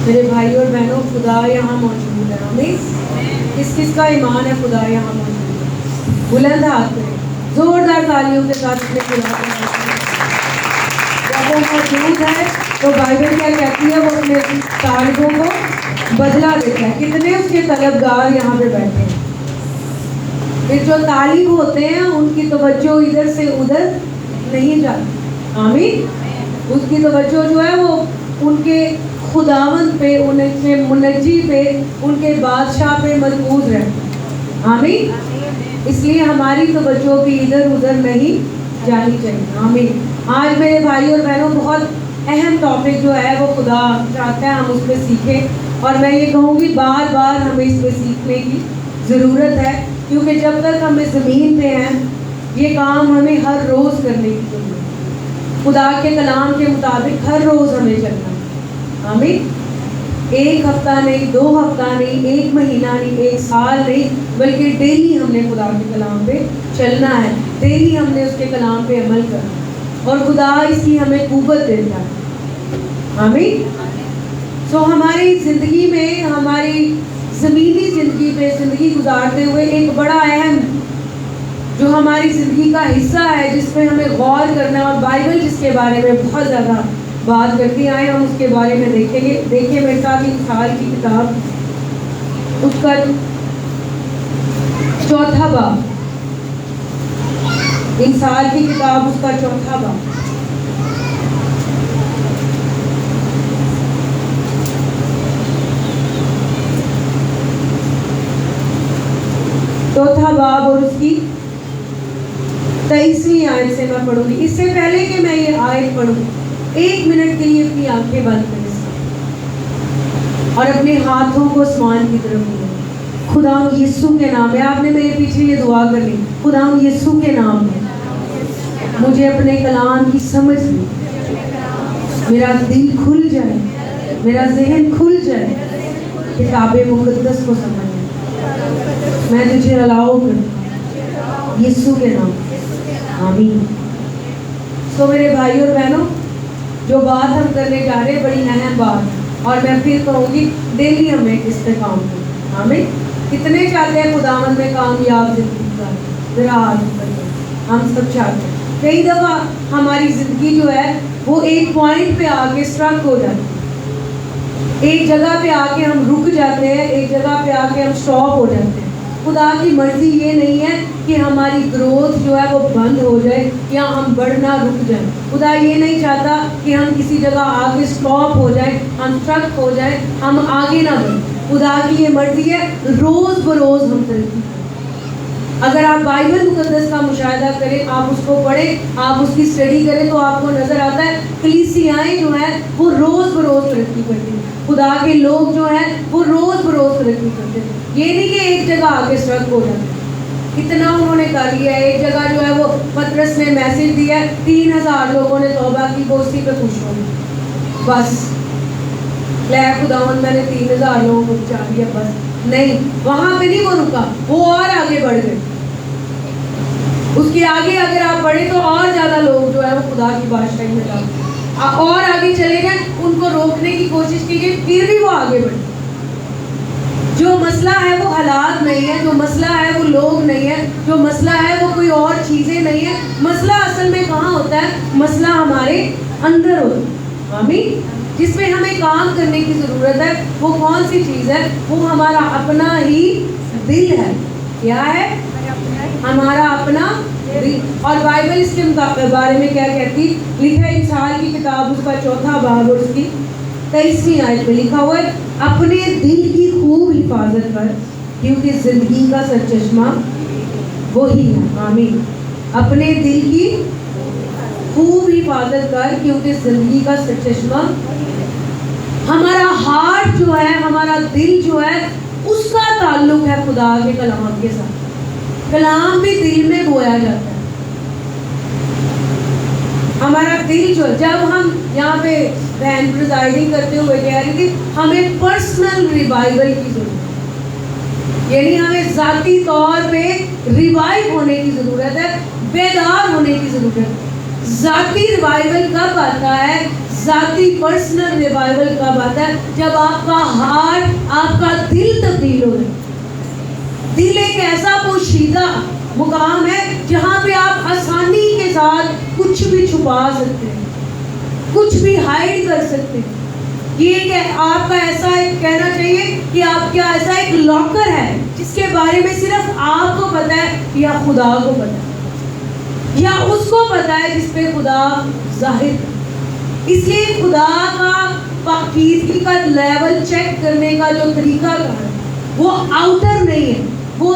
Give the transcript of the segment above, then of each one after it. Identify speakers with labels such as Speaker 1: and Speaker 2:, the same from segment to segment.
Speaker 1: میرے بھائی اور بہنوں، خدا یہاں موجود ہے. آمین. کس کس کا ایمان ہے خدا یہاں موجود ہے؟ بلند ہاتھ کریں، زوردار تالیوں کے ساتھ اپنے خدا کو. جب وہ موجود ہے تو بائبل کیا کہتی ہے؟ وہ اپنے طالبوں کو بدلا دیتا ہے. کتنے اس کے طلبگار یہاں پہ بیٹھے ہیں. پھر جو طالب ہوتے ہیں ان کی توجہ ادھر سے ادھر نہیں جاتی. آمین. اس کی توجہ جو ہے وہ ان کے خداوند پہ، ان کے منجی پہ، ان کے بادشاہ پہ مرکوز ہے. آمین. اس لیے ہماری توجہ بھی ادھر ادھر نہیں جانی چاہیے. آمین. آج میرے بھائی اور بہنوں بہت اہم ٹاپک جو ہے وہ خدا چاہتا ہے ہم اس پہ سیکھیں، اور میں یہ کہوں گی بار بار ہمیں اس پہ سیکھنے کی ضرورت ہے، کیونکہ جب تک ہم اس زمین پہ ہیں یہ کام ہمیں ہر روز کرنے کی ضرورت ہے. خدا کے کلام کے مطابق ہر روز ہمیں چلنا ہے. آمین. ایک ہفتہ نہیں، 2 ہفتہ نہیں، 1 مہینہ نہیں، 1 سال نہیں، بلکہ ڈیلی ہم نے خدا کے کلام پہ چلنا ہے. ڈیلی ہم نے اس کے کلام پہ عمل کرنا ہے، اور خدا اس کی ہمیں قوت دیتا ہے. آمین. سو ہماری زندگی میں، ہماری زمینی زندگی پہ زندگی گزارتے ہوئے ایک بڑا اہم جو ہماری زندگی کا حصہ ہے جس پہ ہمیں غور کرنا، اور بائبل جس کے بارے میں بہت زیادہ بات کرتی آئے، ہم اس کے بارے میں دیکھیں گے. دیکھیں میرے ساتھ انسان کی کتاب، اس کا 4واں باب. انسان کی کتاب، اس کا 4واں باب. چوتھا باب اور اس کی 23ویں آیت سے میں پڑھوں گی. اس سے پہلے کہ میں یہ آیت پڑھوں، 1 منٹ کے لیے اپنی آنکھیں بند کریں اور اپنے ہاتھوں کو آسمان کی طرف لیں. خدا یسوع کے نام میں، آپ نے میرے پیچھے یہ دعا کر لی. خدا یسوع کے نام میں مجھے اپنے کلام کی سمجھ لی، میرا دل کھل جائے، میرا ذہن کھل جائے کتاب مقدس کو سمجھنے. میں تجھے الاؤ کروں یسوع کے نام. آمین. سو میرے بھائی اور بہنوں، جو بات ہم کرنے جا رہے ہیں بڑی اہم بات ہے، اور میں پھر کہوں گی ڈیلی ہمیں اس پہ کام کریں. آمین. کتنے چاہتے ہیں خداوند میں کامیاب زندگی گزاریں؟ ذرا ہاتھ اوپر. ہم سب چاہتے ہیں. کئی دفعہ ہماری زندگی جو ہے وہ ایک پوائنٹ پہ آ کے اسٹرک ہو جاتی ہے، ایک جگہ پہ آ کے ہم رک جاتے ہیں، ایک جگہ پہ آ کے ہم اسٹاپ ہو جاتے ہیں. خدا کی مرضی یہ نہیں ہے کہ ہماری گروتھ جو ہے وہ بند ہو جائے یا ہم بڑھنا رک جائیں. خدا یہ نہیں چاہتا کہ ہم کسی جگہ آگے اسٹاپ ہو جائیں، ہم اسٹرک ہو جائیں، ہم آگے نہ بڑھیں. خدا کی یہ مرضی ہے روز بروز ہم ترقی کریں. اگر آپ بائبل مقدس کا مشاہدہ کریں، آپ اس کو پڑھیں، آپ اس کی اسٹڈی کریں، تو آپ کو نظر آتا ہے کلیسیائیں جو ہیں وہ روز بروز ترقی کرتی ہیں. خدا کے لوگ جو ہیں وہ روز بروز ترقی کرتے ہیں. یہ نہیں کہ ایک جگہ آگے اسٹرک ہو جاتے. اتنا انہوں نے کر لیا ہے. ایک جگہ جو ہے وہ پطرس نے میسج دیا ہے، 3000 لوگوں نے توبہ کی، وہ اسی پہ خوش ہو گئے. بس لے خداوند میں نے 3000 لوگوں کو بچا لیا. بس نہیں، وہاں پہ نہیں وہ رکا، وہ اور آگے بڑھ گئے. اس کے آگے اگر آپ پڑھیں تو اور زیادہ لوگ جو ہے وہ خدا کی بادشاہی میں جاتے اور آگے چلے گئے. ان کو روکنے کی کوشش کی گئی، پھر بھی وہ آگے بڑھے. جو مسئلہ ہے وہ حالات نہیں ہے، جو مسئلہ ہے وہ لوگ نہیں ہے، جو مسئلہ ہے وہ کوئی اور چیزیں نہیں ہے. مسئلہ اصل میں کہاں ہوتا ہے؟ مسئلہ ہمارے اندر ہوتا ہے. آمین. جس پہ ہمیں کام کرنے کی ضرورت ہے وہ کون سی چیز ہے؟ وہ ہمارا اپنا ہی دل ہے. کیا ہے؟ ہمارا اپنا دل. اور بائبل اس کے بارے میں کیا کہتی؟ لکھا ہے انسان کی کتاب، اس کا 4واں باب اور اس کی 23ویں آیت میں لکھا ہوا ہے، اپنے دل کی خوب حفاظت کر کیونکہ زندگی کا سرچشمہ وہی ہے. آمین. اپنے دل کی خوب حفاظت کر کیونکہ زندگی کا سرچشمہ. ہمارا ہارٹ جو ہے، ہمارا دل جو ہے، اس کا تعلق ہے خدا کے کلام کے ساتھ. کلام بھی دل میں بویا جاتا ہے. ہمارا دل جو، جب ہم یہاں پہ بہن پریزائڈنگ کرتے ہوئے کہہ رہی تھی ہمیں پرسنل ریوائول کی ضرورت ہے، یعنی ہمیں ذاتی طور پہ ریوائو ہونے کی ضرورت ہے، بیدار ہونے کی ضرورت ہے. ذاتی ریوائول کب آتا ہے؟ ذاتی پرسنل ریوائول کب آتا ہے؟ جب آپ کا ہارٹ، آپ کا دل تبدیل ہو جائے. دل ایک ایسا پوشیدہ مقام ہے جہاں پہ آپ آسانی کے ساتھ کچھ بھی چھپا سکتے ہیں، کچھ بھی ہائڈ کر سکتے ہیں. یہ آپ کا ایسا ایک کہنا چاہیے کہ آپ کا ایسا ایک لاکر ہے جس کے بارے میں صرف آپ کو پتا ہے یا خدا کو پتا ہے، یا اس کو پتا ہے جس پہ خدا ظاہر ہے. اس لیے خدا کا پاکیزگی کا لیول چیک کرنے کا جو طریقہ ہے وہ آؤٹر نہیں ہے، وہ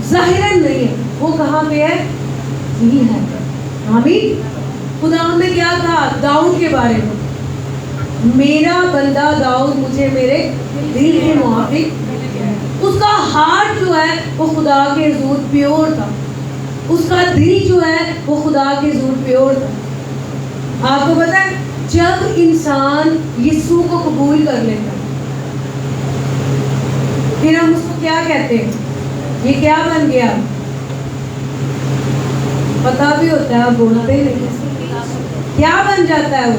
Speaker 1: ظاہراً نہیں ہے، وہ کہاں پہ ہے؟ دل ہے. آمین. خدا نے کیا کہا داؤد کے بارے میں؟ میرا بندہ داؤد مجھے میرے دل کے موافق. اس کا ہارٹ جو ہے وہ خدا کے حضور پیور تھا، اس کا دل جو ہے وہ خدا کے حضور پیور تھا. آپ کو پتا ہے جب انسان یسوع کو قبول کر لیتا پھر ہم اس کو کیا کہتے ہیں؟ یہ کیا بن گیا؟ پتا بھی ہوتا ہے، آپ بولتے نہیں. کیا بن جاتا ہے؟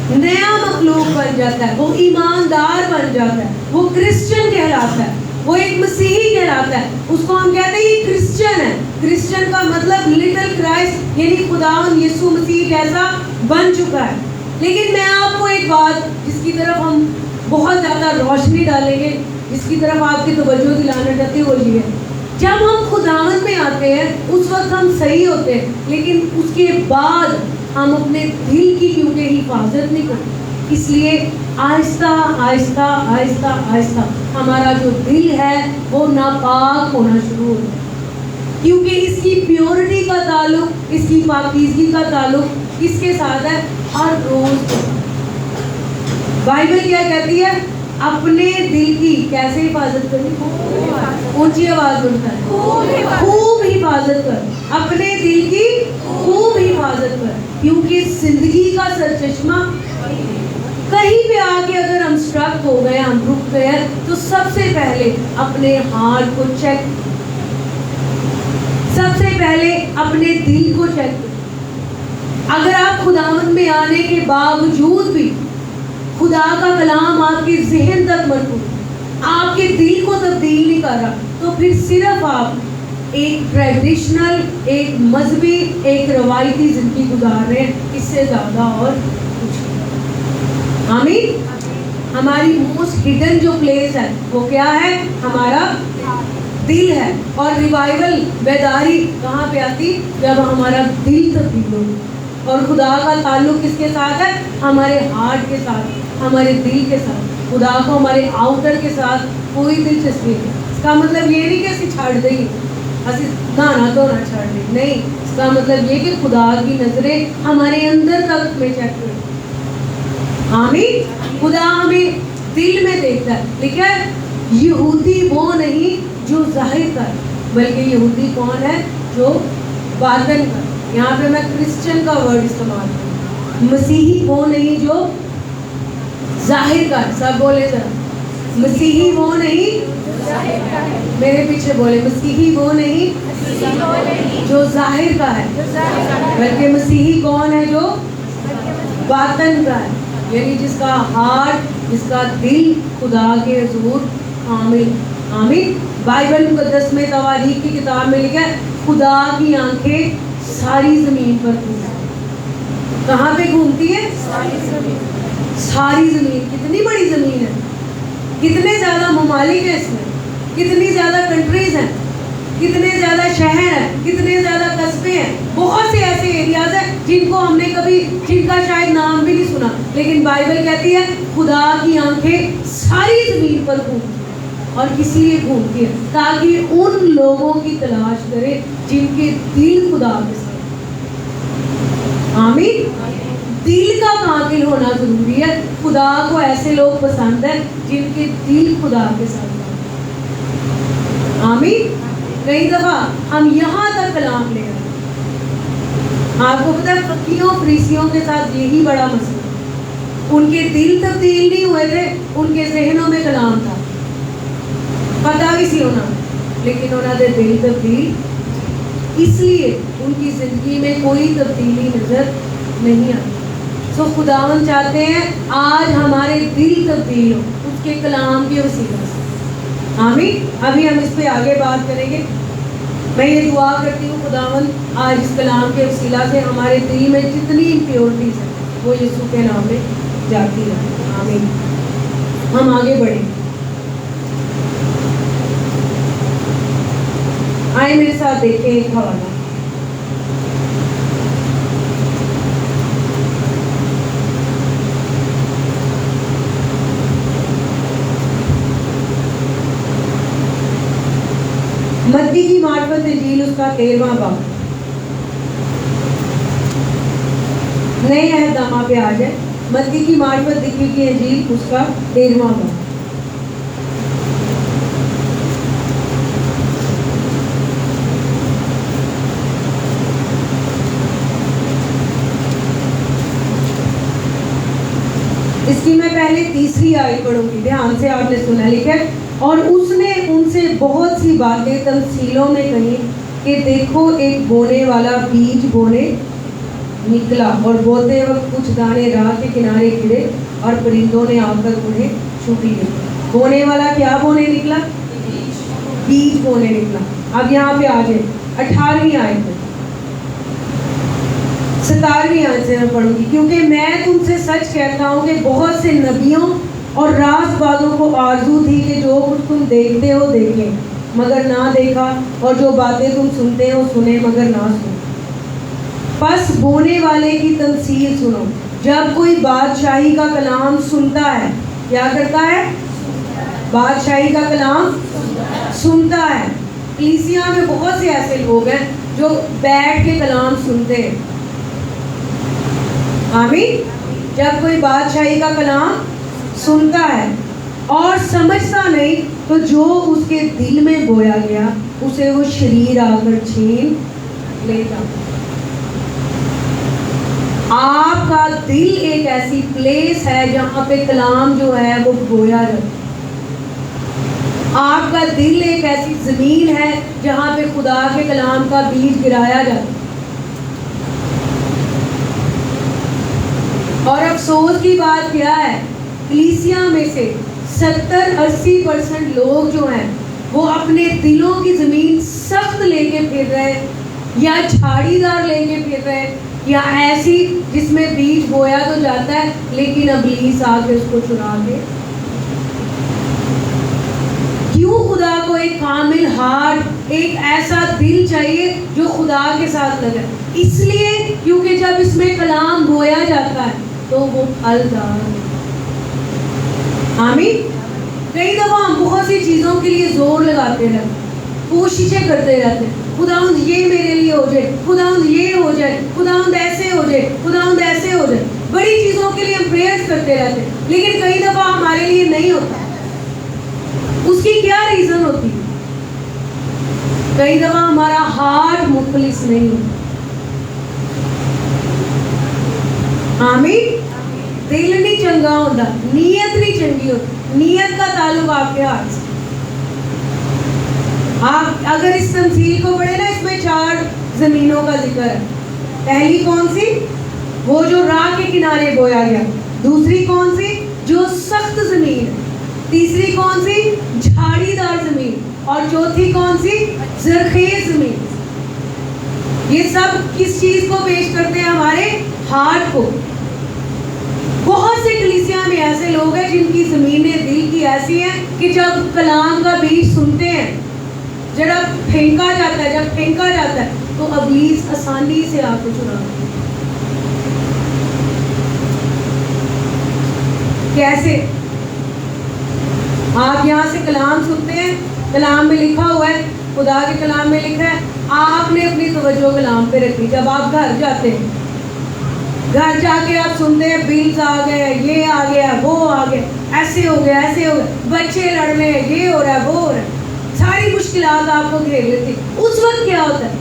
Speaker 1: وہ نیا مخلوق بن جاتا ہے، وہ ایماندار بن جاتا ہے، وہ کرسچن کہلاتا ہے، وہ ایک مسیحی کہلاتا ہے. اس کو ہم کہتے ہیں یہ کرسچن ہے. کرسچن کا مطلب لٹل کرائسٹ، یعنی خداوند یسوع مسیح جیسا بن چکا ہے. لیکن میں آپ کو ایک بات جس کی طرف ہم بہت زیادہ روشنی ڈالیں گے، جس کی طرف آپ کی توجہ دلانا چاہتے ہیں، وہ یہ ہے جب ہم خداوند میں آتے ہیں اس وقت ہم صحیح ہوتے ہیں، لیکن اس کے بعد ہم اپنے دل کی کیونکہ حفاظت نہیں کرتے. اس لیے آہستہ آہستہ آہستہ آہستہ ہمارا جو دل ہے وہ ناپاک ہونا شروع ہوتا ہے، کیونکہ اس کی پیورٹی کا تعلق، اس کی پاکیزگی کا تعلق کس کے ساتھ ہے؟ ہر روز. بائبل کیا کہتی ہے؟ اپنے دل کی کیسے حفاظت کرنی؟ اونچی آواز بولتا ہے، خوب حفاظت کر. اپنے دل کی خوب حفاظت کر، کیونکہ زندگی کا سرچشمہ کہیں پہ آ کے اگر ہم سٹرک ہو گئے، ہم رک گئے، تو سب سے پہلے اپنے ہارٹ کو چیک، سب سے پہلے اپنے دل کو چیک کریں. اگر آپ خداوند میں آنے کے باوجود بھی خدا کا کلام آپ کے ذہن تک مرکوز، آپ کے دل کو تبدیل نہیں کر رہا، تو پھر صرف آپ ایک ٹریڈیشنل، ایک مذہبی، ایک روایتی زندگی گزار رہے ہیں، اس سے زیادہ اور کچھ نہیں. آمین. ہماری موسٹ ہڈن جو پلیس ہے وہ کیا ہے؟ ہمارا دل ہے. اور ریوائول، بیداری کہاں پہ آتی؟ جب ہمارا دل تبدیل ہو. اور خدا کا تعلق کس کے ساتھ ہے؟ ہمارے ہارٹ کے ساتھ، ہمارے دل کے ساتھ. خدا کو ہمارے آؤٹر کے ساتھ کوئی دلچسپی نہیں. اس کا مطلب یہ نہیں کہ اسی چھاڑ دیں، اسی نہانا دھونا چھاڑ دیں، نہیں. اس کا مطلب یہ کہ خدا کی نظریں ہمارے اندر تک میں چیک کریں. آمین. خدا ہمیں دل میں دیکھتا ہے. لیکن یہودی وہ نہیں جو ظاہر کر، بلکہ یہودی کون ہے؟ جو باطن کر. یہاں پہ میں کرسچن کا ورڈ استعمال کروں. مسیحی وہ نہیں جو ظاہر کر. سب بولے ذرا، مسیحی وہ نہیں، میرے پیچھے بولے، مسیحی وہ نہیں جو ظاہر کا ہے، بلکہ مسیحی کون ہے؟ جو باطن کا ہے، یعنی جس کا ہارٹ، جس کا دل خدا کے حضور. آمین. آمین. بائبل مقدس میں تواریخ کی کتاب میں لکھا ہے خدا کی آنکھیں ساری زمین پر گھومتی ہیں. کہاں پہ گھومتی ہے؟ ساری زمین. کتنی بڑی زمین ہے، کتنے زیادہ ممالک ہیں اس میں، کتنی زیادہ کنٹریز ہیں، کتنے زیادہ شہر ہیں، کتنے زیادہ قصبے ہیں. بہت سے ایسے ایریاز ہیں جن کو ہم نے کبھی، جن کا شاید نام بھی نہیں سنا، لیکن بائبل کہتی ہے خدا کی آنکھیں ساری زمین پر گھومتی ہیں. اور کس لیے گھومتی ہے؟ تاکہ ان لوگوں کی تلاش کرے جن کے دل خدا کے ساتھ. آمین. دل کا قاتل ہونا ضروری ہے. خدا کو ایسے لوگ پسند ہیں جن کے دل خدا کے ساتھ. آمین. کئی دفعہ ہم یہاں تک کلام لے آئے. آپ کو پتہ ہے فقیوں فریسیوں کے ساتھ یہی بڑا مسئلہ. ان کے دل تبدیل نہیں ہوئے تھے، ان کے ذہنوں میں کلام تھا، پتہ بھی سی ہونا، لیکن انہوں نے دل تبدیل، اس لیے ان کی زندگی میں کوئی تبدیلی نظر نہیں آتی. سو خداوند چاہتے ہیں آج ہمارے دل تبدیل ہو اس کے کلام کے وسیلہ سے. آمین. ابھی ہم اس پہ آگے بات کریں گے. میں یہ دعا کرتی ہوں خداوند آج اس کلام کے وسیلہ سے ہمارے دل میں جتنی امپیورٹیز ہیں وہ یسوع کے نام میں جاتی رہے. آمین. ہم آگے بڑھیں. آئے میرے ساتھ دیکھیں ایک حوالہ. متی کی معرفت انجیل اس کا 13واں باب. نئے عہد نامہ پہ آ جائے. متی کی معرفت لکھی کی انجیل اس کا 13واں باب. اس کی میں پہلے تیسری آیت پڑھوں گی. دھیان سے آپ نے سنا. لکھا ہے اور اس نے ان سے بہت سی باتیں تمثیلوں میں کہی کہ دیکھو ایک بونے والا بیج بونے نکلا اور بوتے وقت کچھ دانے راہ کے کنارے گرے اور پرندوں نے آ کر انہیں چگ لیے. بونے والا کیا بونے نکلا؟ بیج بونے نکلا. اب یہاں پہ آ جائے 18ویں آیت میں. 17ویں آیت سے میں پڑھوں گی. کیونکہ میں تم سے سچ کہتا ہوں کہ بہت سے نبیوں اور راز بازوں کو آرزو تھی کہ جو کچھ تم دیکھتے ہو دیکھیں مگر نہ دیکھا اور جو باتیں تم سنتے ہو سنے مگر نہ سنے. پس بونے والے کی تمثیل سنو. جب کوئی بادشاہی کا کلام سنتا ہے کیا کرتا ہے؟ بادشاہی کا کلام سنتا ہے. کلیسیا میں بہت سے ایسے لوگ ہیں جو بیٹھ کے کلام سنتے ہیں. آمین. جب کوئی بادشاہی کا کلام سنتا ہے اور سمجھتا نہیں تو جو اس کے دل میں بویا گیا اسے وہ شریر آ کر چھین لیتا. آپ کا دل ایک ایسی پلیس ہے جہاں پہ کلام جو ہے وہ بویا جاتا ہے. آپ کا دل ایک ایسی زمین ہے جہاں پہ خدا کے کلام کا بیج گرایا جاتا ہے. اور افسوس کی بات کیا ہے؟ کلیسیا میں سے 70-80% لوگ جو ہیں وہ اپنے دلوں کی زمین سخت لے کے پھر رہے یا جھاڑی دار لے کے پھر رہے یا ایسی جس میں بیج بویا تو جاتا ہے لیکن ابلیس آ کے اس کو چرا دے. کیوں خدا کو ایک کامل ہارٹ ایک ایسا دل چاہیے جو خدا کے ساتھ لگے؟ اس لیے کیونکہ جب اس میں کلام بویا جاتا ہے تو وہ پھلدار. آمین. کئی دفعہ ہم بہت سی چیزوں کے لیے زور لگاتے رہتے کوششیں کرتے رہتے خداوند یہ میرے لیے ہو جائے, خداوند یہ ہو جائے, خداوند ایسے ہو جائے, خداوند ایسے ہو جائے. بڑی چیزوں کے لیے ہم پریئرز کرتے رہتے لیکن کئی دفعہ ہمارے لیے نہیں ہوتا. اس کی کیا ریزن ہوتی ہے؟ کئی دفعہ ہمارا ہارٹ مخلص نہیں ہوتا. آمین. دل نہیں چنگا ہوتا, نیت نہیں چنگی ہوتی. نیت کا تعلق آپ کے ہاتھ سے. آپ اگر اس تمثیل کو پڑھیں نا, اس میں 4 زمینوں کا ذکر ہے. پہلی کون سی؟ وہ جو راہ کے کنارے بویا گیا. دوسری کون سی؟ جو سخت زمین ہے. تیسری کون سی؟ جھاڑی دار زمین. اور چوتھی کون سی؟ زرخیز زمین. یہ سب کس چیز کو پیش کرتے ہیں؟ ہمارے ہارٹ کو. بہت سے کلیسیا میں ایسے لوگ ہیں جن کی زمینیں دل کی ایسی ہیں کہ جب کلام کا بیج سنتے ہیں, جب پھینکا جاتا ہے تو ابلیس آسانی سے آپ کو چراتا ہے. کیسے؟ آپ یہاں سے کلام سنتے ہیں, کلام میں لکھا ہوا ہے, خدا کے کلام میں لکھا ہے, آپ نے اپنی توجہ کلام پہ رکھی. جب آپ گھر جاتے ہیں, گھر جا کے آپ سنتے ہیں بلز آ گئے, یہ آ گیا, وہ آ گیا, ایسے ہو گیا, بچے لڑ رہے ہیں, یہ ہو رہا ہے, وہ ہو رہا ہے, ساری مشکلات آپ کو گھیر لیتی. اس وقت کیا ہوتا ہے؟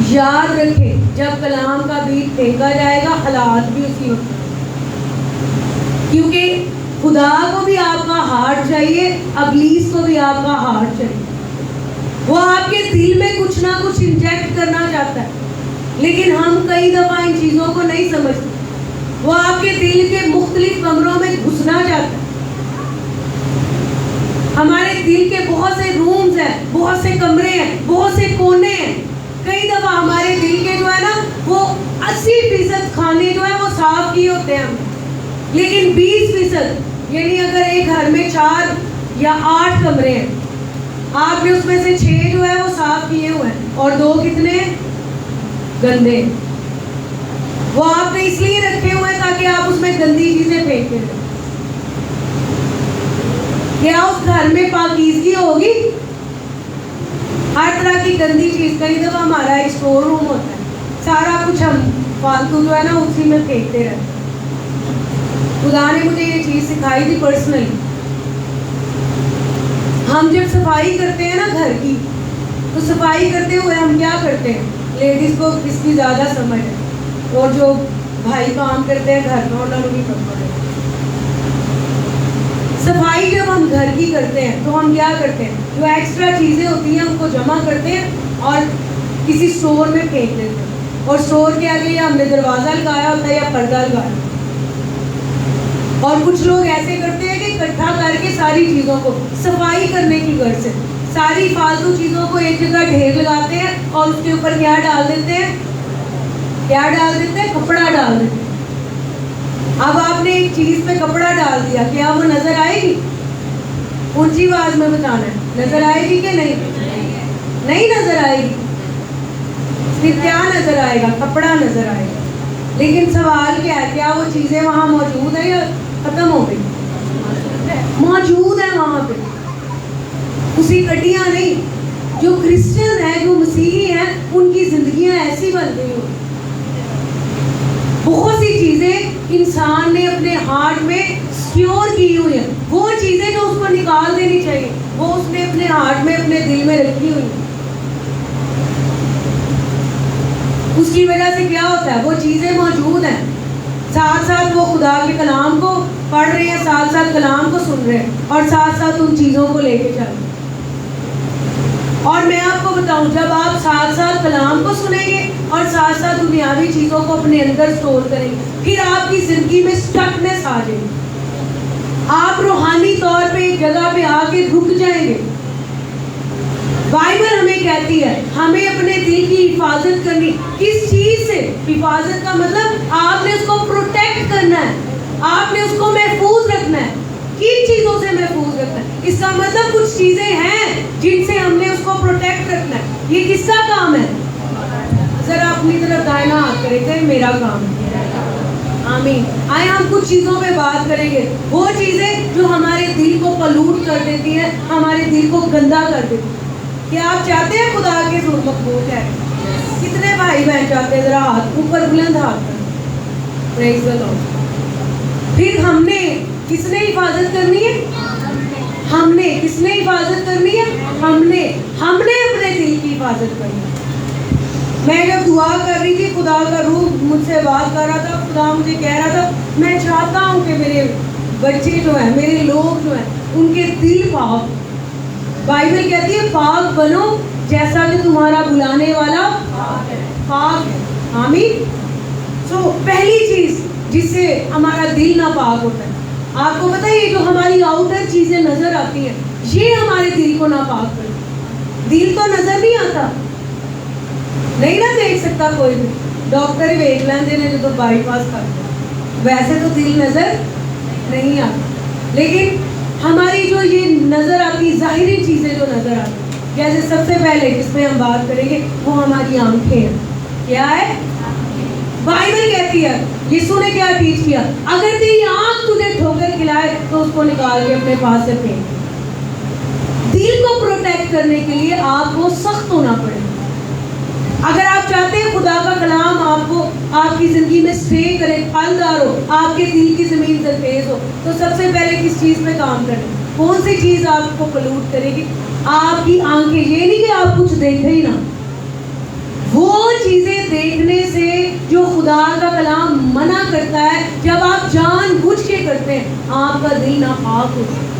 Speaker 1: یاد رکھیں, جب کلام کا بیج پھینکا جائے گا حالات بھی اسی وقت, کیونکہ خدا کو بھی آپ کا ہارٹ چاہیے, ابلیس کو بھی آپ کا ہارٹ چاہیے. وہ آپ کے دل میں کچھ نہ کچھ انجیکٹ کرنا چاہتا ہے, لیکن ہم کئی دفعہ ان چیزوں کو نہیں سمجھتے. وہ آپ کے دل کے مختلف کمروں میں گھسنا چاہتا ہے. ہمارے دل کے بہت سے رومز ہیں, بہت سے کمرے ہیں, بہت سے کونے ہیں. کئی دفعہ ہمارے دل کے جو ہے نا وہ 80% کھانے جو ہے وہ صاف کیے ہوتے ہیں, لیکن 20% یعنی اگر ایک گھر میں 4 یا 8 کمرے ہیں, آپ نے اس میں سے 6 جو ہے وہ صاف کیے ہوئے ہیں اور 2 کتنے گندے. وہ آپ نے اس لیے رکھے ہوئے ہیں تاکہ آپ اس میں گندی چیزیں پھینکتے رہیں. کیا اس گھر میں پاکیزگی ہوگی؟ ہر طرح کی گندی چیز. کئی دفعہ ہمارا ایک اسٹور روم ہوتا ہے, سارا کچھ ہم فالتو جو ہے نا اسی میں پھینکتے رہتے ہیں. خدا نے مجھے یہ چیز سکھائی تھی پرسنلی. ہم جب صفائی کرتے ہیں نا گھر کی, تو صفائی کرتے ہوئے ہم کیا کرتے ہیں, لیڈیز کو اس کی زیادہ سمجھ ہے, اور جو بھائی کام کرتے ہیں گھر میں انہوں نے بھی پکڑ ہے. صفائی جب ہم گھر کی کرتے ہیں تو ہم کیا کرتے ہیں, جو ایکسٹرا چیزیں ہوتی ہیں ان کو جمع کرتے ہیں اور کسی اسٹور میں پھینک دیتے ہیں. اور اسٹور کے آگے یا ہم نے دروازہ لگایا ہوتا ہے یا پردہ لگایا. اور کچھ لوگ ایسے کرتے ہیں کہ اکٹھا کر کے ساری چیزوں کو صفائی کرنے کی غرض سے ساری فالتو چیزوں کو ایک جگہ ڈھیر لگاتے ہیں اور اس کے اوپر کیا ڈال دیتے ہیں, کیا ڈال دیتے ہیں, کپڑا ڈال دیتے ہیں. اب آپ نے ایک چیز پہ کپڑا ڈال دیا, کیا وہ نظر آئے گی؟ اونچی آواز میں بتانا ہے, نظر آئے گی کہ نہیں؟ نہیں نظر آئے گی. پھر کیا نظر آئے گا؟ کپڑا نظر آئے گا. لیکن سوال کیا ہے, کیا وہ چیزیں وہاں موجود ہیں یا ختم ہو گئی؟ موجود ہیں وہاں پہ, اسی کٹیاں نہیں. جو کرسچن ہیں, جو مسیحی ہیں, ان کی زندگیاں ایسی بن گئی ہو. بہت سی چیزیں انسان نے اپنے ہارٹ میں سکیور کی ہوئی ہیں. وہ چیزیں جو اس کو نکال دینی چاہیے وہ اس نے اپنے ہارٹ میں, اپنے دل میں رکھی ہوئی ہیں. اس کی وجہ سے کیا ہوتا ہے, وہ چیزیں موجود ہیں, ساتھ ساتھ وہ خدا کے کلام کو پڑھ رہے ہیں, ساتھ ساتھ کلام کو سن رہے ہیں, اور ساتھ ساتھ ان چیزوں کو لے کے چل رہے ہیں. اور میں آپ کو بتاؤں, جب آپ ساتھ ساتھ کلام کو سنیں گے اور ساتھ ساتھ دنیاوی چیزوں کو اپنے اندر اسٹور کریں گے, پھر آپ کی زندگی میں اسٹکنیس آ جائے گی. آپ روحانی طور پہ ایک جگہ پہ آ کے رک جائیں گے. بائبل ہمیں کہتی ہے ہمیں اپنے دل کی حفاظت کرنی. کس چیز سے حفاظت کا مطلب آپ نے اس کو پروٹیکٹ کرنا ہے, آپ نے اس کو محفوظ رکھنا ہے. کن چیزوں سے محفوظ رکھنا ہے؟ اس کا مطلب کچھ چیزیں ہیں جن سے ہم نے اس کو پروٹیکٹ رکھنا ہے. یہ کس کا کام ہے؟ ذرا اپنی طرف دائنا ہاتھ کرے کہ میرا کام ہے. آمین. آئے ہم کچھ چیزوں پہ بات کریں گے, وہ چیزیں جو ہمارے دل کو پلوٹ کر دیتی ہیں, ہمارے دل کو گندا کر دیتی ہیں. کیا آپ چاہتے ہیں خدا کے حضور مقبول ہے؟ کتنے بھائی بہن چاہتے ہیں؟ ذرا ہاتھ اوپر بلند ہاتھ کر. پریز دی لارڈ. پھر ہم نے کس نے حفاظت کرنی ہے؟ ہم نے کس نے حفاظت کرنی ہے؟ ہم نے اپنے دل کی حفاظت کرنی ہے. میں جب دعا کر رہی تھی, خدا کا روح مجھ سے بات کر رہا تھا. خدا مجھے کہہ رہا تھا میں چاہتا ہوں کہ میرے بچے جو ہیں, میرے لوگ جو ہیں, ان کے دل پاک. بائبل کہتی ہے پاک بنو جیسا کہ تمہارا بلانے والا پاک ہے. آمین. سو پہلی چیز جس سے ہمارا دل ناپاک ہوتا ہے, آپ کو پتہ ہے یہ جو ہماری آؤٹر چیزیں نظر آتی ہیں یہ ہمارے دل کو ناپاک کرتی. دل تو نظر نہیں آتا, نہیں نہ دیکھ سکتا کوئی بھی. ڈاکٹر ویک لیندے نے جو بائی پاس کرتے, ویسے تو دل نظر نہیں آتا. لیکن ہماری جو یہ نظر آتی ظاہری چیزیں جو نظر آتی, جیسے سب سے پہلے جس میں ہم بات کریں گے وہ ہماری آنکھیں ہیں. کیا ہے؟ بائبل کہتی ہے, یسوع نے کیا ٹیچ کیا, اگر تیری آنکھ تجھے ٹھوکر کھلائے تو اس کو نکال کے اپنے پاس سے پھینک. دل کو پروٹیکٹ کرنے کے لیے آپ کو سخت ہونا پڑے گا. اگر آپ چاہتے ہیں خدا کا کلام آپ کو آپ کی زندگی میں اسٹے کرے, پھلدار ہو, آپ کے دل کی زمین زرخیز ہو, تو سب سے پہلے کس چیز پہ کام کریں؟ کون سی چیز آپ کو پلوٹ کرے گی؟ آپ کی آنکھیں. یہ نہیں کہ آپ کچھ دیکھیں ہی نہ, وہ چیزیں دیکھنے سے جو خدا کا کلام منع کرتا ہے, جب آپ جان بوجھ کے کرتے ہیں آپ کا دل ناپاک ہوتا ہے.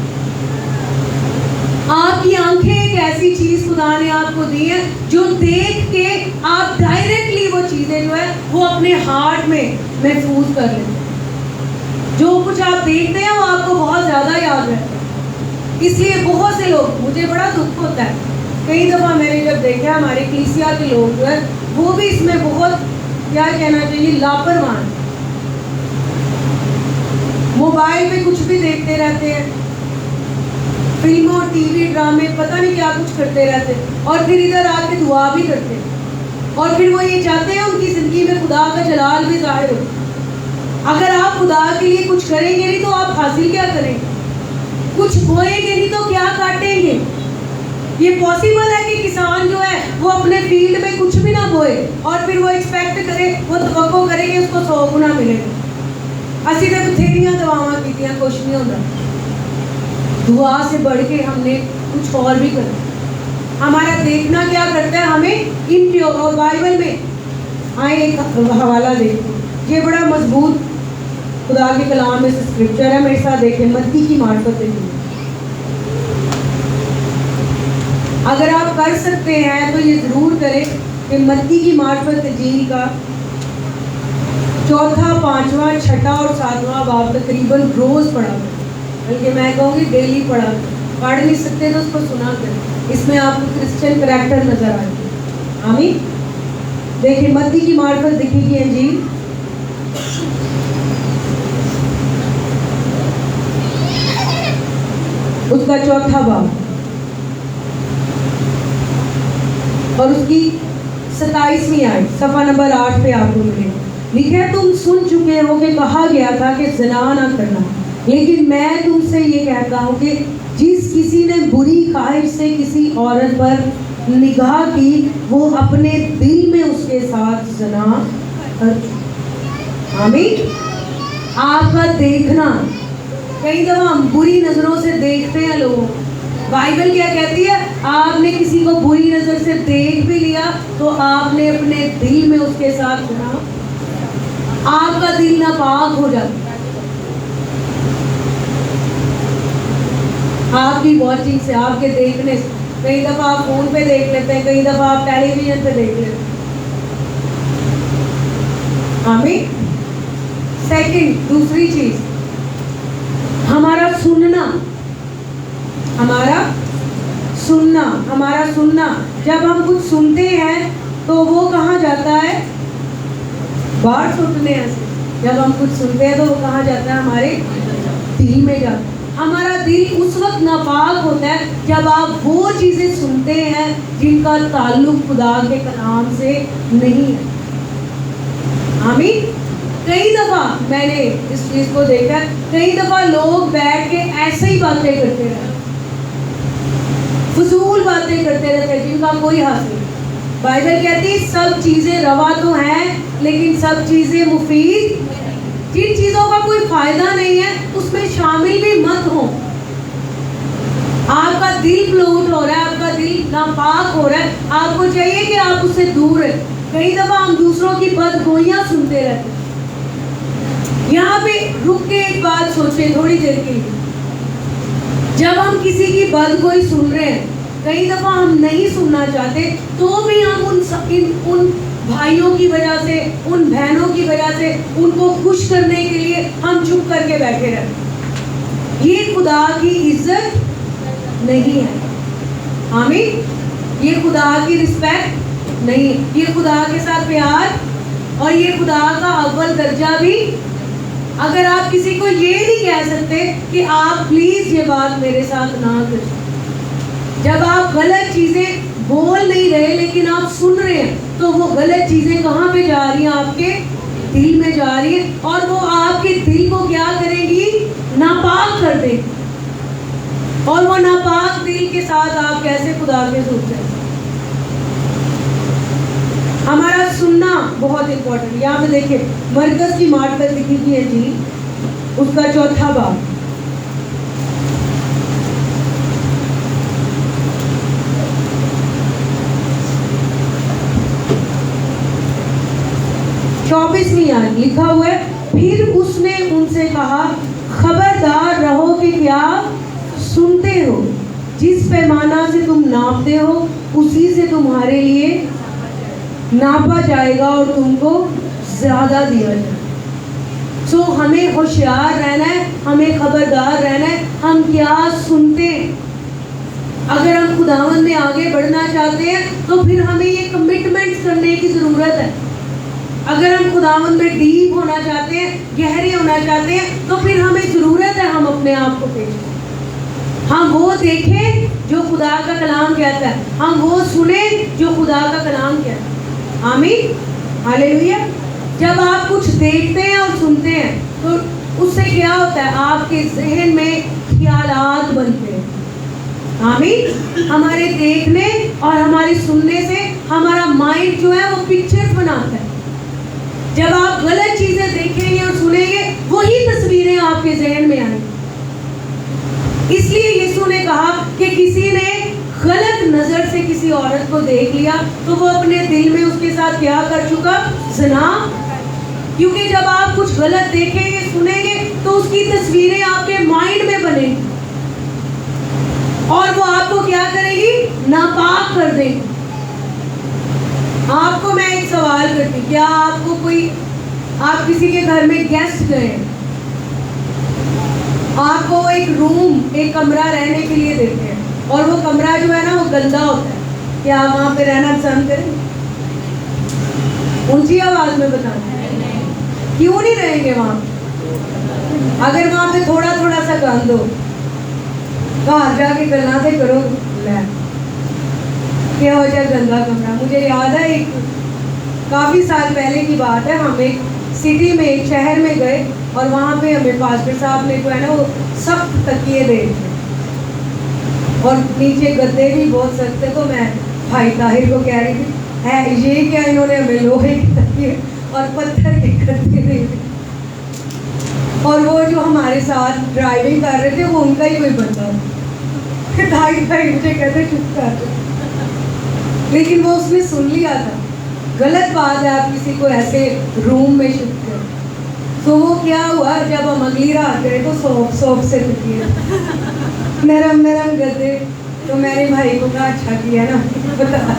Speaker 1: آپ کی آنکھیں ایک ایسی چیز خدا نے آپ کو دی ہے جو دیکھ کے آپ ڈائریکٹلی وہ چیزیں جو ہے وہ اپنے ہارٹ میں محفوظ کر لیتے ہیں. جو کچھ آپ دیکھتے ہیں وہ آپ کو بہت زیادہ یاد رہتا ہے. اس لیے بہت سے لوگ, مجھے بڑا دکھ ہوتا ہے, کئی دفعہ میں نے جب دیکھا ہمارے کلیسیا کے لوگ جو ہے وہ بھی اس میں بہت, کیا کہنا چاہیے, لاپرواہ, موبائل پہ کچھ بھی دیکھتے رہتے ہیں, فلموں, ٹی وی, ڈرامے, پتہ نہیں کیا کچھ کرتے رہتے, اور پھر ادھر آ کے دعا بھی کرتے ہیں, اور پھر وہ یہ چاہتے ہیں ان کی زندگی میں خدا کا جلال بھی ظاہر ہو. اگر آپ خدا کے لیے کچھ کریں گے نہیں تو آپ حاصل کیا کریں گے؟ کچھ بوئیں گے نہیں تو کیا کاٹیں گے؟ یہ پاسبل ہے کہ کسان جو ہے وہ اپنے فیلڈ میں کچھ بھی نہ بوئے اور پھر وہ ایکسپیکٹ کرے, وہ توقع کرے کہ اس کو 100 گنا ملے گا. اسی نے بتھیریاں دعاواں کیتیاں, کچھ نہیں ہوتا. دعا سے بڑھ کے ہم نے کچھ اور بھی کرنا. ہمارا دیکھنا کیا کرتا ہے ہمیں ان, اور بائبل میں آئیں ایک حوالہ دیکھیں, یہ بڑا مضبوط خدا کے کلام میں سے اسکرپچر ہے, میرے ساتھ دیکھیں. متی کی معرفت انجیل, اگر آپ کر سکتے ہیں تو یہ ضرور کریں کہ متی کی معرفت انجیل کا 4، 5، 6 اور 7واں باب تقریباً روز پڑھا کریں, بلکہ میں کہوں گی ڈیلی پڑھا کریں. پڑھ نہیں سکتے تو اس کو سنا کریں, اس میں آپ کو کرسچن کریکٹر نظر آئے گی. آمین. دیکھیں متی کی معرفت دکھے گی انجیل, اس کا 4واں باب اور اس کی 27ویں آیت, صفحہ نمبر 8 پہ آپ کو ملے گا. لکھا ہے, تم سن چکے ہو کہ کہا گیا تھا کہ زنا نہ کرنا, لیکن میں تم سے یہ کہتا ہوں کہ جس کسی نے بری خواہش سے کسی عورت پر نگاہ کی وہ اپنے دل میں اس کے ساتھ زنا کر چکا. آمین. آپ کا دیکھنا, کئی دفعہ ہم بری نظروں سے دیکھتے ہیں لوگوں. بائبل کیا کہتی ہے؟ آپ نے کسی کو بری نظر سے دیکھ بھی لیا تو آپ نے اپنے دل میں اس کے ساتھ زنا, آپ کا دل ناپاک ہو جاتا. آپ کی واچنگ سے, آپ کے دیکھنے سے, کئی دفعہ آپ فون پہ دیکھ لیتے ہیں, کئی دفعہ آپ ٹیلی ویژن پہ دیکھ لیتے ہیں. آمین. سیکنڈ, دوسری چیز, ہمارا سننا, ہمارا سننا. جب ہم کچھ سنتے ہیں تو وہ کہاں جاتا ہے؟ باہر سننے سے. جب ہم کچھ سنتے ہیں تو وہ کہاں جاتا ہے؟ ہمارے دل میں جاتا ہے. ہمارا دل اس وقت ناپاک ہوتا ہے جب آپ وہ چیزیں سنتے ہیں جن کا تعلق خدا کے کلام سے نہیں ہے. آمین. کئی دفعہ میں نے اس چیز کو دیکھا ہے, کئی دفعہ لوگ بیٹھ کے ایسے ہی باتیں کرتے رہتے, فضول باتیں کرتے رہتے جن کا کوئی حاصل نہیں. بائبل کہتی ہے سب چیزیں روا تو ہیں لیکن سب چیزیں مفید, جن چیزوں کا کوئی فائدہ نہیں ہے اس میں شامل بھی مت ہو. آپ کا دل پلوٹ ہو رہا ہے, آپ کا دل ناپاک ہو رہا ہے, آپ کو چاہیے کہ آپ اس سے دور رہیں. کئی دفعہ ہم دوسروں کی بدگوئیاں سنتے رہتے ہیں. یہاں پہ رک کے ایک بات سوچیں تھوڑی دیر کے لیے. جب ہم کسی کی بدگوئی سن رہے ہیں, کئی دفعہ ہم نہیں سننا چاہتے تو بھی ہم ان بھائیوں کی وجہ سے, ان بہنوں کی وجہ سے, ان کو خوش کرنے کے لیے ہم چپ کر کے بیٹھے رہتے ہیں. یہ خدا کی عزت نہیں ہے. آمین. یہ خدا کی رسپیکٹ نہیں, یہ خدا کے ساتھ پیار, اور یہ خدا کا اول درجہ بھی. اگر آپ کسی کو یہ نہیں کہہ سکتے کہ آپ پلیز یہ بات میرے ساتھ نہ کریں, جب آپ غلط چیزیں بول نہیں رہے لیکن آپ سن رہے ہیں تو وہ غلط چیزیں کہاں پہ جا رہی ہیں؟ آپ کے دل میں جا رہی ہیں, اور وہ آپ کے دل کو کیا کریں گی؟ ناپاک کر دیں. اور وہ ناپاک دل کے ساتھ آپ کیسے خدا کے حضور جائیں؟ ہمارا سننا بہت امپورٹنٹ. یہاں پہ دیکھیں مرکز کی معرفت لکھی گئی ہے جی, اس کا 4واں باب, آیت لکھا ہوا ہے, پھر اس نے ان سے کہا خبردار رہو کہ کیا سنتے ہو, جس پیمانہ سے تم ناپتے ہو اسی سے تمہارے لیے ناپا جائے گا اور تم کو زیادہ دیا جائے. سو ہمیں ہوشیار رہنا ہے, ہمیں خبردار رہنا ہے ہم کیا سنتے ہیں. اگر ہم خداوند میں آگے بڑھنا چاہتے ہیں تو پھر ہمیں یہ کمٹمنٹ کرنے کی ضرورت ہے. اگر ہم خداوند میں ڈیپ ہونا چاہتے ہیں, گہرے ہونا چاہتے ہیں, تو پھر ہمیں ضرورت ہے ہم اپنے آپ کو پیش کریں. ہم وہ دیکھیں جو خدا کا کلام کہتا ہے, ہم وہ سنیں جو خدا کا کلام کہتا ہے. آمین, ہاللیلویا. جب آپ کچھ دیکھتے ہیں اور سنتے ہیں تو اس سے کیا ہوتا ہے, آپ کے ذہن میں خیالات بنتے ہیں. آمین. ہمارے دیکھنے اور ہمارے سننے سے ہمارا مائنڈ جو ہے وہ پکچر بناتا ہے. جب آپ غلط چیزیں دیکھیں گے اور سنیں گے وہی تصویریں آپ کے ذہن میں آئیں گی. اس لیے یسوع نے کہا کہ کسی نے غلط نظر سے کسی عورت کو دیکھ لیا تو وہ اپنے دل میں اس کے ساتھ کیا کر چکا, زنا. کیونکہ جب آپ کچھ غلط دیکھیں گے سنیں گے تو اس کی تصویریں آپ کے مائنڈ میں بنیں گی اور وہ آپ کو کیا کرے گی, ناپاک کر دے گی. آپ کو میں ایک سوال کرتی, کیا آپ کو کوئی, آپ کسی کے گھر میں گیسٹ گئے, آپ کو ایک روم, ایک کمرہ رہنے کے لیے دیتے ہیں اور وہ کمرہ جو ہے نا وہ گندا ہوتا ہے, کیا آپ وہاں پہ رہنا پسند کریں؟ اونچی آواز میں بتائیں, کیوں نہیں رہیں گے وہاں؟ اگر وہاں پہ تھوڑا تھوڑا سا گند ہو, باہر جا کے گلا سے کرو, لے کیا ہو جائے گندا کمرہ. مجھے یاد ہے ایک کافی سال پہلے کی بات ہے, ہم ایک سٹی میں, ایک شہر میں گئے اور وہاں پہ ہمیں پاسٹر صاحب نے جو ہے نا وہ سخت تکیے دے تھے اور نیچے گدے بھی بہت سخت تھے. تو میں بھائی طاہر کو کہہ رہی تھی ہے یہ کیا انہوں نے ہمیں لوہے کے تکیے اور پتھر کے گدے دے تھے. اور وہ جو ہمارے ساتھ ڈرائیونگ کر رہے تھے وہ ان کا ہی کوئی بندہ تھا. بھائی مجھے کہتے چپ کر, لیکن وہ اس نے سن لیا تھا. غلط بات ہے آپ کسی کو ایسے روم میں شفٹ کریں. تو وہ کیا ہوا, جب ہم اگلی رات گئے تو سوپ سے تکیے نرم نرم گدے. تو میں نے بھائی کو کہا اچھا کیا نا بتا,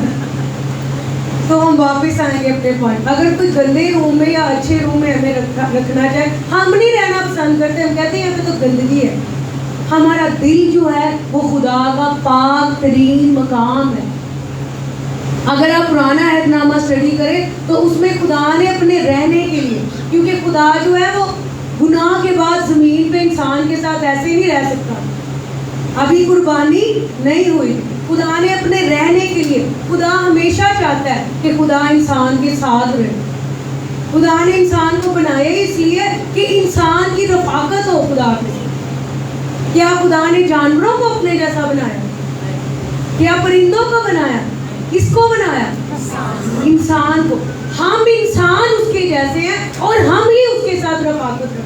Speaker 1: تو ہم واپس آئیں گے اپنے پوائنٹ. اگر کوئی گندے روم میں یا اچھے روم میں ہمیں رکھنا چاہے, ہم نہیں رہنا پسند کرتے, ہم کہتے ہیں یہاں پہ تو گندگی ہے. ہمارا دل جو ہے وہ خدا کا پاک ترین مقام ہے. اگر آپ پرانا عہد نامہ اسٹڈی کریں تو اس میں خدا نے اپنے رہنے کے لیے, کیونکہ خدا جو ہے وہ گناہ کے بعد زمین پہ انسان کے ساتھ ایسے نہیں رہ سکتا, ابھی قربانی نہیں ہوئی. خدا نے اپنے رہنے کے لیے, خدا ہمیشہ چاہتا ہے کہ خدا انسان کے ساتھ رہے. خدا نے انسان کو بنایا اس لیے کہ انسان کی رفاقت ہو خدا کے ساتھ. کیا خدا نے جانوروں کو اپنے جیسا بنایا؟ کیا پرندوں کو بنایا؟ کس کو بنایا؟ انسان کو. ہم انسان اس کے جیسے ہیں اور ہم ہی اس کے ساتھ رفاقت رکھتے ہیں.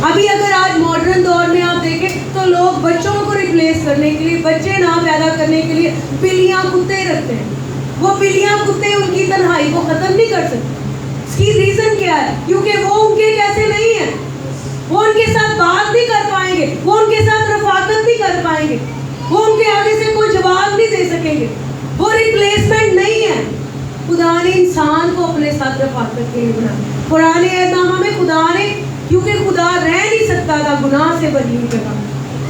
Speaker 1: ابھی اگر آج ماڈرن دور میں آپ دیکھیں تو لوگ بچوں کو ریپلیس کرنے کے لیے, بچے نہ پیدا کرنے کے لیے بلیاں کتے رکھتے ہیں. وہ بلیاں کتے ان کی تنہائی کو ختم نہیں کر سکتے. اس کی ریزن کیا ہے؟ کیونکہ وہ ان کے جیسے نہیں ہیں, وہ ان کے ساتھ بات نہیں کر پائیں گے, وہ ان کے ساتھ رفاقت نہیں کر پائیں گے, وہ ان کے آگے سے کوئی جواب نہیں دے سکیں گے. وہ ریپلیسمنٹ نہیں ہے. خدا نے انسان کو اپنے ساتھ رفاقت کے لیے بنایا. پرانے عہد نامہ میں خدا نے, کیونکہ خدا رہ نہیں سکتا تھا گناہ سے بھری ہوئی جگہ,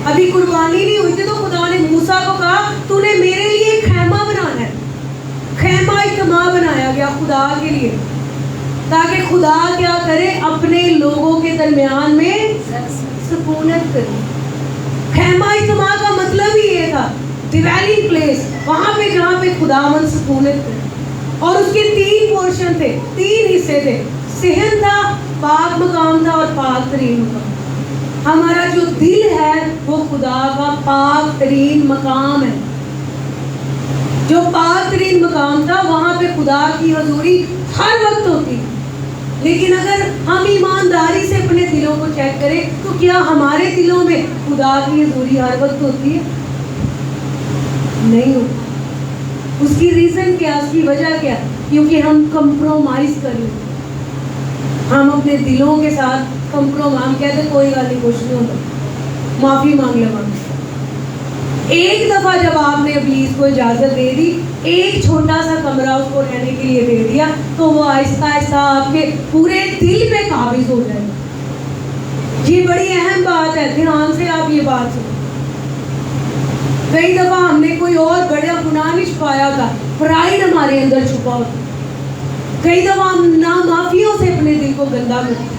Speaker 1: ابھی قربانی نہیں ہوئی تھی, تو خدا نے موسیٰ کو کہا تو نے میرے لیے ایک خیمہ بنانا ہے. خیمہ اجتماع بنایا گیا خدا کے لیے, تاکہ خدا کیا کرے, اپنے لوگوں کے درمیان میں سکونت کرے. خیمہ اجتماع کا مطلب ہی یہ تھا, ڈویلنگ پلیس, وہاں پہ جہاں پہ خداوند سکونت کرے. اور اس کے 3 پورشن تھے, 3 حصے تھے. صحن تھا, پاک مقام تھا اور پاک ترین مقام. ہمارا جو دل ہے وہ خدا کا پاک ترین مقام ہے. جو پاک ترین مقام تھا وہاں پہ خدا کی حضوری ہر وقت ہوتی ہے. لیکن اگر ہم ایمانداری سے اپنے دلوں کو چیک کریں تو کیا ہمارے دلوں میں خدا کی حضوری ہر وقت ہوتی ہے؟ نہیں ہوتی. اس کی ریزن کیا, اس کی وجہ کیا؟ کیونکہ ہم کمپرومائز کر لیتے ہیں. ہم اپنے دلوں کے ساتھ ہم کہتے ہیں کوئی گل نہیں, کچھ نہیں ہوتا, معافی مانگ لے. ایک دفعہ جب آپ نے ابلیس کو اجازت دے دی، ایک چھوٹا سا کمرہ اس کو رہنے کے لیے دے دیا، تو وہ آہستہ آہستہ آپ کے پورے دل پہ قابض ہو جائے گا۔ یہ بڑی اہم بات ہے، دھیان سے آپ یہ بات سنیں۔ کئی دفعہ ہم نے کوئی اور بڑا گناہ نہیں چھپایا ہوتا، پرائڈ ہمارے اندر چھپا ہوتا۔ کئی دفعہ ہم نامعافیوں سے اپنے دل کو گندا کرتے ہیں۔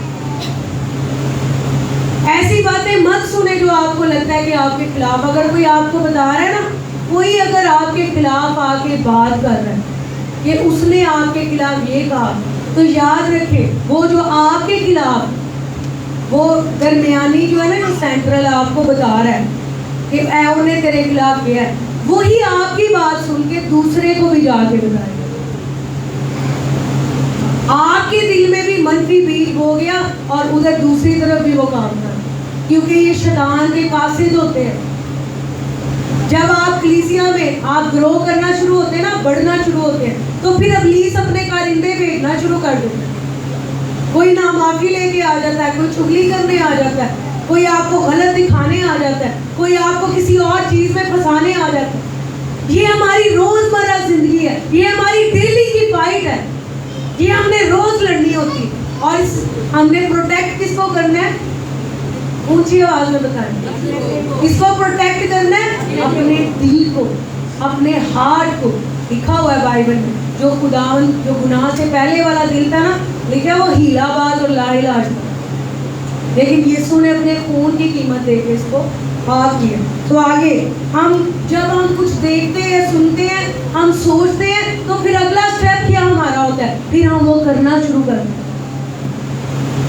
Speaker 1: ایسی باتیں مت سنیں جو آپ کو لگتا ہے کہ آپ کے خلاف، اگر کوئی آپ کو بتا رہا ہے نا، کوئی اگر آپ کے خلاف آ کے بات کر رہا ہے کہ اس نے آپ کے خلاف یہ کہا، تو یاد رکھیں وہ جو آپ کے خلاف، وہ درمیانی جو ہے نا، جو سینٹرل آپ کو بتا رہا ہے کہ اے انہوں نے تیرے خلاف کیا ہے، وہی آپ کی بات سن کے دوسرے کو بھی جا کے بتائے گا۔ آپ کے دل میں بھی منفی بیج ہو گیا اور ادھر دوسری طرف بھی وہ کام کر، کیونکہ یہ شیطان کے قاصد ہوتے ہیں۔ جب آپ کلیسیا میں آپ گرو کرنا شروع ہوتے ہیں نا، بڑھنا شروع ہوتے ہیں، تو پھر ابلیس اپنے کارندے بھیجنا شروع کر دیتے ہیں۔ کوئی نامعافی لے کے آ جاتا ہے، کوئی چغلی کرنے آ جاتا ہے، کوئی آپ کو غلط دکھانے آ جاتا ہے، کوئی آپ کو کسی اور چیز میں پھنسانے آ جاتا ہے۔ یہ ہماری روزمرہ زندگی ہے، یہ ہماری ڈیلی کی فائٹ ہے، یہ ہم نے روز لڑنی ہوتی، اور ہم نے پروٹیکٹ کس کو کرنا ہے؟ اونچی آواز میں بتائیں، اس کو پروٹیکٹ کرنا ہے اپنے دل کو، اپنے ہارٹ کو۔ لکھا ہوا ہے بائبل میں، جو گناہ سے پہلے والا دل تھا نا، لکھا وہ ہیلا باز اور لا علاج تھا، لیکن یسوع نے اپنے خون کی قیمت دے کے اس کو پاک کیا۔ تو آگے جب ہم کچھ دیکھتے ہیں، سنتے ہیں، ہم سوچتے ہیں، تو پھر اگلا اسٹیپ کیا ہمارا ہوتا ہے؟ پھر ہم وہ کرنا شروع کرتے ہیں۔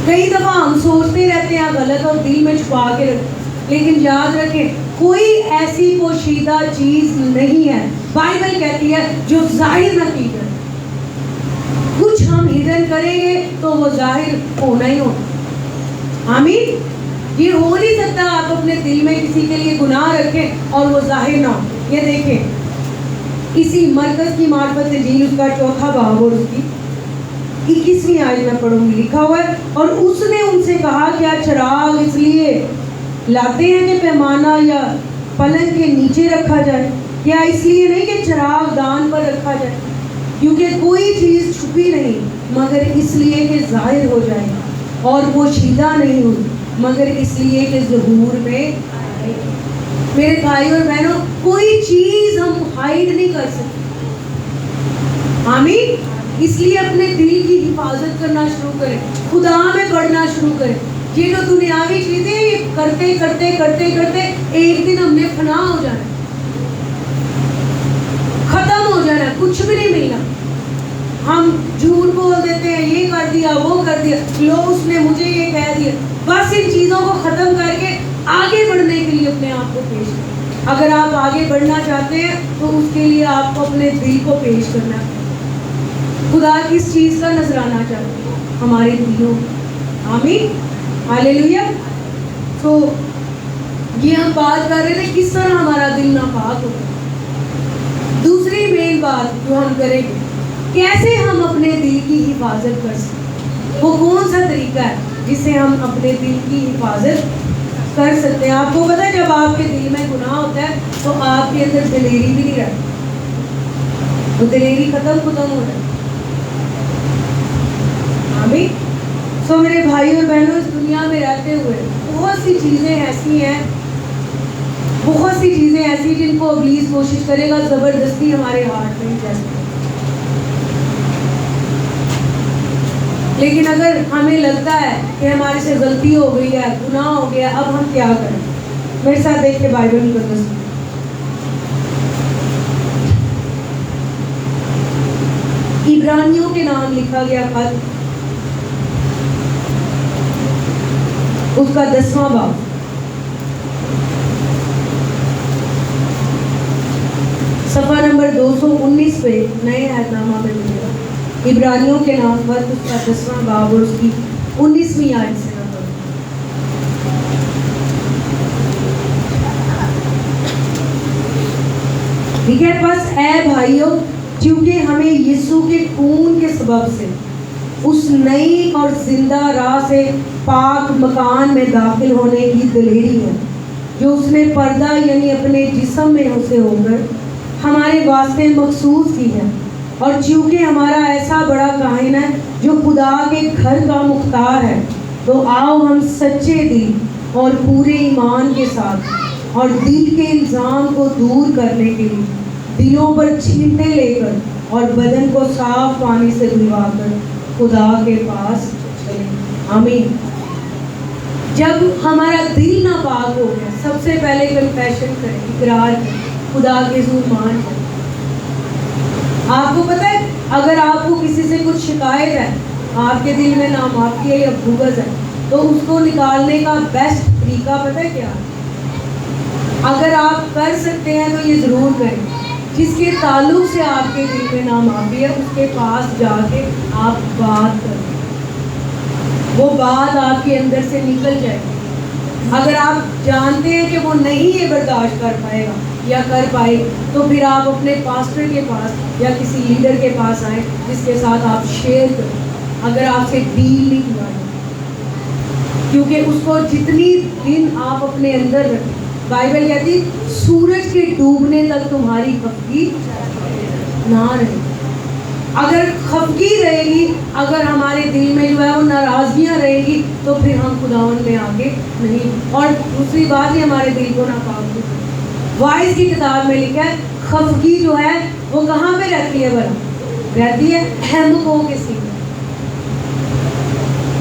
Speaker 1: کئی دفعہ ہم سوچتے رہتے ہیں غلط اور دل میں چھپا کے رکھتے ہیں، لیکن یاد رکھیں کوئی ایسی پوشیدہ چیز نہیں ہے، بائبل کہتی ہے، جو ظاہر نہ کی جائے۔ کچھ ہم ہڈن کریں گے تو وہ ظاہر ہونا ہی ہونا۔ آمین۔ یہ ہو نہیں سکتا آپ اپنے دل میں کسی کے لیے گناہ رکھیں اور وہ ظاہر نہ ہو۔ یہ دیکھیں اسی مرکز کی معرفت انجیل، اس کا 4 باب اور اس کی 21ویں آیت میں پڑھوں گی، لکھا ہوا ہے، اور اس نے ان سے کہا، کیا چراغ اس لیے لاتے ہیں کہ پیمانہ یا پلنگ کے نیچے رکھا جائے؟ کیا اس لیے نہیں کہ چراغ دان پر رکھا جائے؟ کیونکہ کوئی چیز چھپی نہیں مگر اس لیے کہ ظاہر ہو جائے، اور وہ پوشیدہ نہیں ہوئی مگر اس لیے کہ ظہور میں آئے۔ میرے بھائی اور بہنوں، کوئی چیز ہم ہائیڈ نہیں کر سکتے۔ آمین۔ اس لیے اپنے دل کی حفاظت کرنا شروع کریں، خدا میں بڑھنا شروع کریں۔ یہ جو دنیاوی چیزیں ہیں، یہ کرتے کرتے کرتے کرتے ایک دن ہم نے فنا ہو جانا، ختم ہو جانا، کچھ بھی نہیں ملنا۔ ہم جھوٹ بول دیتے ہیں، یہ کر دیا، وہ کر دیا، لوگ اس نے مجھے یہ کہہ دیا۔ بس ان چیزوں کو ختم کر کے آگے بڑھنے کے لیے اپنے آپ کو پیش کریں۔ اگر آپ آگے بڑھنا چاہتے ہیں تو اس کے لیے آپ کو اپنے دل کو پیش کرنا ہے۔ خدا کس چیز کا نذرانہ چاہتے ہیں؟ ہمارے دلوں۔ آمین، ہاللیلویا۔ تو یہ ہم بات کر رہے تھے کس طرح ہمارا دل ناپاک ہوگا۔ دوسری مین بات جو ہم کریں گے، کیسے ہم اپنے دل کی حفاظت کر سکتے، وہ کون سا طریقہ ہے جس سے ہم اپنے دل کی حفاظت کر سکتے ہیں؟ آپ کو پتہ ہے جب آپ کے دل میں گناہ ہوتا ہے تو آپ کے اندر دلیری بھی نہیں رہتی، وہ دلیری ختم ہو جاتی۔ آمین۔ سو میرے بھائی اور بہنوں، اس دنیا میں رہتے ہوئے بہت سی چیزیں ایسی ہیں، بہت سی چیزیں ایسی جن کو ابلیس کوشش کرے گا زبردستی ہمارے ہارٹ میں جیسے۔ لیکن اگر ہمیں لگتا ہے کہ ہمارے سے غلطی ہو گئی ہے، گناہ ہو گیا، اب ہم کیا کریں؟ میرے ساتھ دیکھ کے بائبل مقدس میں عبرانیوں کے نام لکھا گیا خط، اس کا 10واں باب، صفحہ نمبر 219 پہ نئے عہد نامہ میں ملے گا۔ عبرانیوں کے نام پر اس کا 10واں باب اور اس کی 19ویں آیت سے نمبر۔ ٹھیک ہے، بس اے بھائیوں، کیونکہ ہمیں یسوع کے خون کے سبب سے اس نئی اور زندہ راہ سے پاک مکان میں داخل ہونے کی دلیری ہے، جو اس نے پردہ یعنی اپنے جسم میں اسے ہو کر ہمارے واسطے مخصوص کی ہے، اور چونکہ ہمارا ایسا بڑا کاہن ہے جو خدا کے گھر کا مختار ہے، تو آؤ ہم سچے دل اور پورے ایمان کے ساتھ اور دل کے الزام کو دور کرنے کے لیے دلوں پر چھینٹے لے کر اور بدن کو صاف پانی سے دھلوا کر خدا کے پاس چلیں۔ آمین۔ جب ہمارا دل ناپاک ہو گیا، سب سے پہلے کنفیشن کریں، اقرار کریں، خدا کے حضور مان کریں۔ آپ کو پتہ ہے اگر آپ کو کسی سے کچھ شکایت ہے، آپ کے دل میں نامعافی ہے یا بغض ہے، تو اس کو نکالنے کا بیسٹ طریقہ پتہ ہے کیا ہے؟ اگر آپ کر سکتے ہیں تو یہ ضرور کریں، جس کے تعلق سے آپ کے دل میں نامعافی ہے اس کے پاس جا کے آپ بات کریں، وہ بات آپ کے اندر سے نکل جائے گی۔ اگر آپ جانتے ہیں کہ وہ نہیں یہ برداشت کر پائے گا یا کر پائے، تو پھر آپ اپنے پاسٹر کے پاس یا کسی لیڈر کے پاس آئیں جس کے ساتھ آپ شیئر کریں، اگر آپ سے ڈیل نہیں ہوا ہے، کیونکہ اس کو جتنی دن آپ اپنے اندر رکھیں، بائبل کہتی سورج کے ڈوبنے تک تمہاری خفگی نہ رہے۔ اگر خفگی رہے گی، اگر ہمارے دل میں جو ہے وہ ناراضگیاں رہے گی، تو پھر ہم خداوند میں آگے نہیں۔ اور دوسری بات یہ ہمارے دل کو ناپاک ہوتا ہے۔ وائز کی کتاب میں لکھا ہے خفگی جو ہے وہ کہاں پہ رہتی ہے؟ بھلا رہتی ہے احمقوں کے سینے۔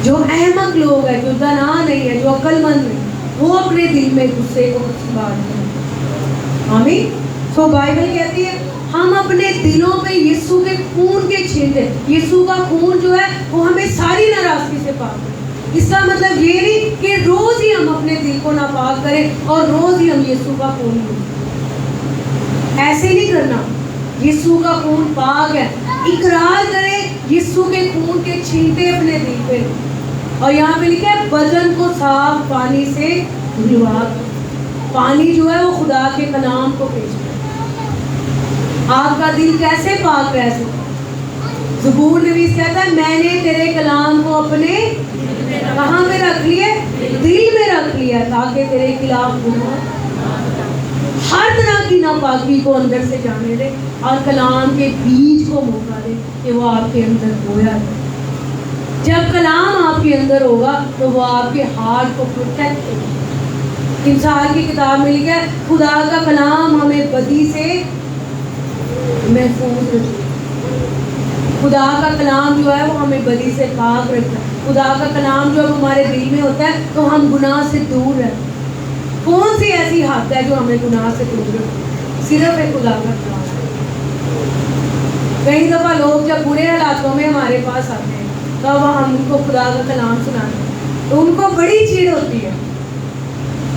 Speaker 1: جو احمق لوگ ہیں، جو دانا نہیں ہے، جو عقل مند نہیں، وہ اپنے دل میں غصے کو بات کریں۔ آمین۔ تو بائبل کہتی ہے ہم اپنے دلوں پہ یسوع کے خون کے چھینٹے، یسوع کا خون جو ہے وہ ہمیں ساری ناراضگی سے پاک کرے۔ اس کا مطلب یہ نہیں کہ روز ہی ہم اپنے دل کو ناپاک کریں اور روز ہی ہم یسوع کا خون لیں، ایسے نہیں کرنا۔ یسوع کا خون پاک ہے، اقرار کریں یسوع کے خون کے چھینٹے اپنے دل پہ، اور یہاں پہ لکھا ہے بدن کو صاف پانی سے دھلوا۔ پانی جو ہے وہ خدا کے کلام کو پیش کرے۔ آپ کا دل کیسے پاک رہ سکتا ہے؟ زبور نویس کہتا ہے میں نے تیرے کلام کو اپنے کہاں میں رکھ لیا؟ دل میں رکھ لیا، تاکہ تیرے خلاف گناہ ہر طرح کی ناپاکی کو اندر سے جانے دے، اور کلام کے بیج کو موقع دے کہ وہ آپ کے اندر بویا جائے۔ جب کلام آپ کے اندر ہوگا تو وہ آپ کے ہارٹ کو پروٹیکٹ کرے۔ انسان کی کتاب میں لکھا ہے خدا کا کلام ہمیں بدی سے محفوظ رکھتا ہے۔ خدا کا کلام جو ہے وہ ہمیں بدی سے پاک رکھتا ہے۔ خدا کا کلام جو ہمارے دل میں ہوتا ہے تو ہم گناہ سے دور رہتے ہیں۔ کون سی ایسی حد ہے جو ہمیں گناہ سے دور رکھتی ہے؟ صرف ایک خدا کا کلام۔ کئی دفعہ لوگ جب برے حالاتوں میں ہمارے پاس آتے ہیں تب ہم ان کو خدا کا کلام سناتے ہیں تو ان کو بڑی چیڑ ہوتی ہے،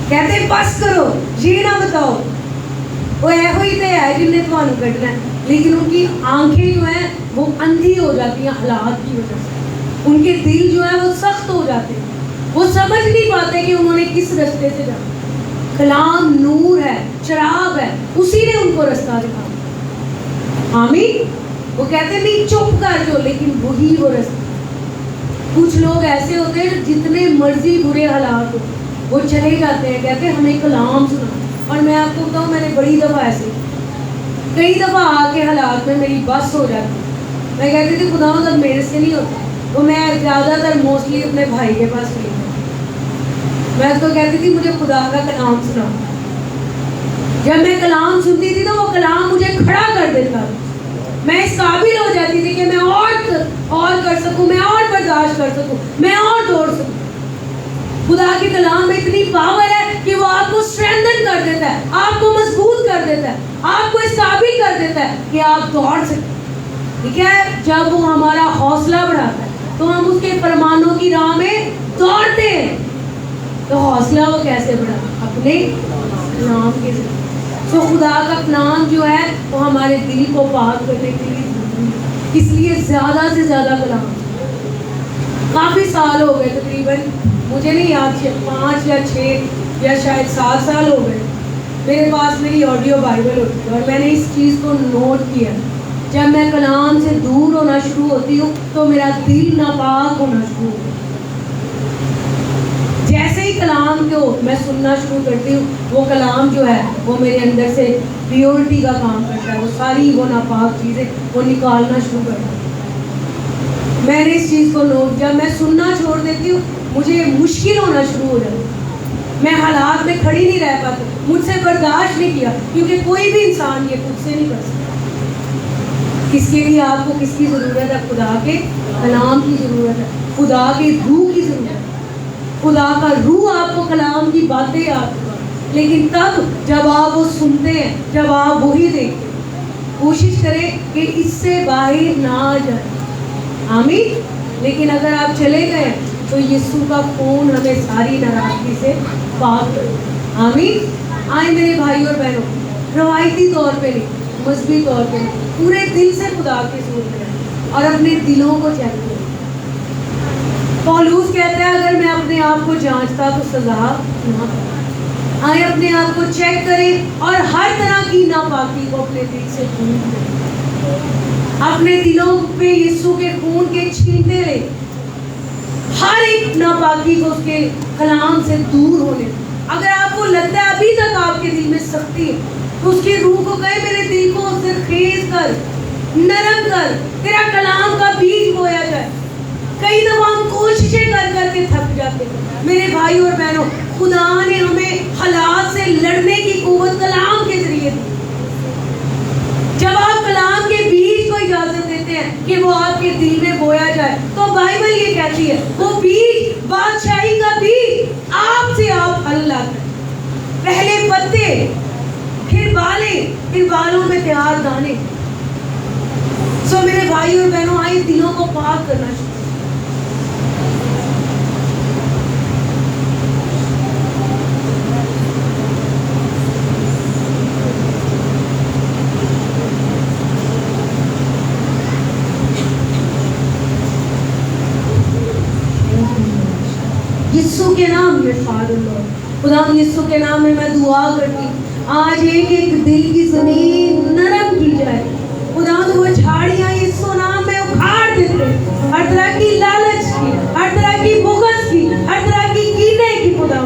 Speaker 1: کہتے ہیں بس کرو، یہ نہ بتاؤ، وہ ایسا ہی تو ہے جن نے تمہیں کٹنا ہے۔ لیکن ان کی آنکھیں جو ہیں وہ اندھی ہو جاتی ہیں حالات کی وجہ سے، ان کے دل جو ہے وہ سخت ہو جاتے ہیں، وہ سمجھ نہیں پاتے کہ انہوں نے کس رستے سے جانا۔ کلام نور ہے، چراغ ہے، اسی نے ان کو رستہ دکھایا۔ آمین۔ وہ کہتے نہیں چپ کر جو، لیکن وہی وہ رستہ۔ کچھ لوگ ایسے ہوتے ہیں جتنے مرضی برے حالات ہو وہ چلے جاتے ہیں، کہتے ہیں ہمیں کلام سنا۔ اور میں آپ کو بتاؤں میں نے بڑی دفعہ ایسے کئی دفعہ آ کے حالات میں میری بس ہو جاتی، میں کہتی تھی خدا مطلب میرے سے نہیں ہوتا، تو میں زیادہ تر موسٹلی اپنے بھائی کے پاس چلی جاتی، میں اس کو کہتی تھی مجھے خدا کا کلام سنا۔ جب میں کلام سنتی تھی تو وہ کلام مجھے کھڑا کر دیتا، میں اس قابل ہو جاتی تھی کہ میں اور کر سکوں، میں اور برداشت کر سکوں، میں اور دوڑ سکوں۔ خدا کے کلام میں اتنی پاور ہے کہ وہ آپ کو اسٹرینتھن کر دیتا ہے، آپ کو مضبوط کر دیتا ہے، آپ کو اس قابل کر دیتا ہے کہ آپ دوڑ سکیں۔ ٹھیک ہے، جب وہ ہمارا حوصلہ بڑھاتا ہے تو ہم اس کے فرمانوں کی راہ میں دوڑتے ہیں۔ تو حوصلہ وہ کیسے بڑھا؟ اپنے کلام کے ذریعے۔ تو خدا کا کلام جو ہے وہ ہمارے دل کو پاک کرنے کے لیے ضروری ہے، اس لیے زیادہ سے زیادہ کلام۔ کافی سال ہو گئے، تقریباً مجھے نہیں یاد 5 یا 6 یا شاید 7 سال ہو گئے، میرے پاس میری آڈیو بائبل ہوتی ہے، اور میں نے اس چیز کو نوٹ کیا، جب میں کلام سے دور ہونا شروع ہوتی ہوں تو میرا دل ناپاک ہونا شروع ہوتا ہے۔ جیسے ہی کلام کو میں سننا شروع کرتی ہوں، وہ کلام جو ہے وہ میرے اندر سے پیورٹی کا کام کرتا ہے، وہ ساری وہ ناپاک چیزیں وہ نکالنا شروع کرتا ہے۔ میں نے اس چیز کو نوٹ کیا، میں سننا چھوڑ دیتی ہوں مجھے مشکل ہونا شروع ہو جاتا ہے، میں حالات میں کھڑی نہیں رہ پاتی، مجھ سے برداشت نہیں کیا، کیونکہ کوئی بھی انسان یہ خود سے نہیں کر سکتا۔ کس کے لیے آپ کو کس کی ضرورت ہے؟ خدا کے کلام کی ضرورت ہے، خدا کی روح کی ضرورت ہے۔ خدا کا روح آپ کو کلام کی باتیں یاد کرے، لیکن تب جب آپ وہ سنتے ہیں، جب آپ وہی دیکھتے ہیں، کوشش کریں کہ اس سے باہر نہ آ جائیں۔ آمین۔ لیکن اگر آپ چلے گئے تو یسوع کا خون ہمیں ساری ناراضگی سے پاک کرے۔ آمین۔ آئے میرے بھائی اور بہنوں، روایتی طور پہ نہیں، مذہبی طور پہ نہیں، پورے دل سے خدا کی صورت کریں اور اپنے دلوں کو چیک کریں۔ پولوس کہتا ہے اگر میں اپنے آپ کو جانچتا تو سزا نہ پاؤں۔ آئے اپنے آپ کو چیک کریں اور ہر طرح کی ناپاکی کو اپنے دل سے دور کریں۔ اپنے دلوں پہ یسوع کے خون کے چھینٹے لے، ہر ایک ناپاکی کو اس کے کلام سے دور ہونے۔ اگر آپ کو لگتا ہے ابھی تک آپ کے دل میں سختی ہے تو اس کی روح کو کہے میرے دل کو زرخیز کر، نرم کر، تیرا کلام کا بیج بویا جائے۔ کئی دفعہ ہم کوششیں کر کے تھک جاتے ہیں۔ میرے بھائی اور بہنوں، خدا نے ہمیں حالات سے لڑنے کی قوت کلام کے ذریعے دی۔ جب آپ کلام کے بیج کو اجازت دیتے ہیں کہ وہ آپ کے دل میں بویا جائے تو بائبل یہ کہتی ہے وہ بیج بادشاہی کا بیج آپ سے آپ پھل لاتا ہے۔ پہلے پتے، پھر بالیں، پھر بالوں میں تیار دانے۔ سو میرے بھائی اور بہنوں، آئے دلوں کو پاک کرنا شروع۔ یسوع کے نام میں فادر لارڈ، خدا یسوع کے نام میں دعا کرتی ہوں آج ایک ایک دل کی زمین نرم کی جائے۔ خدا وہ جھاڑیاں یسوع نام میں اکھاڑ دیتے، ہر طرح کی لالچ کی، ہر طرح کی بغض کی، ہر طرح کی کینے کی، خدا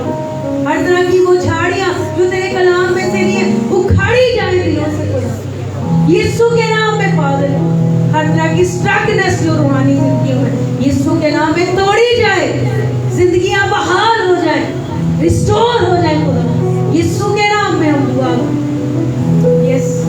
Speaker 1: ہر طرح کی وہ جھاڑیاں جو تیرے کلام میں سے نہیں ہے اکھاڑی جائیں دلوں سے خدا یسوع کے نام میں فادر۔ ہر طرح کی سٹرکنس جو روحانی زندگیوں میں یسوع کے نام میں توڑی جائے، زندگیاں بحال ہو جائیں، ریسٹور ہو جائیں خدا یسوع کے نام میں ہم دعا کریں۔ یس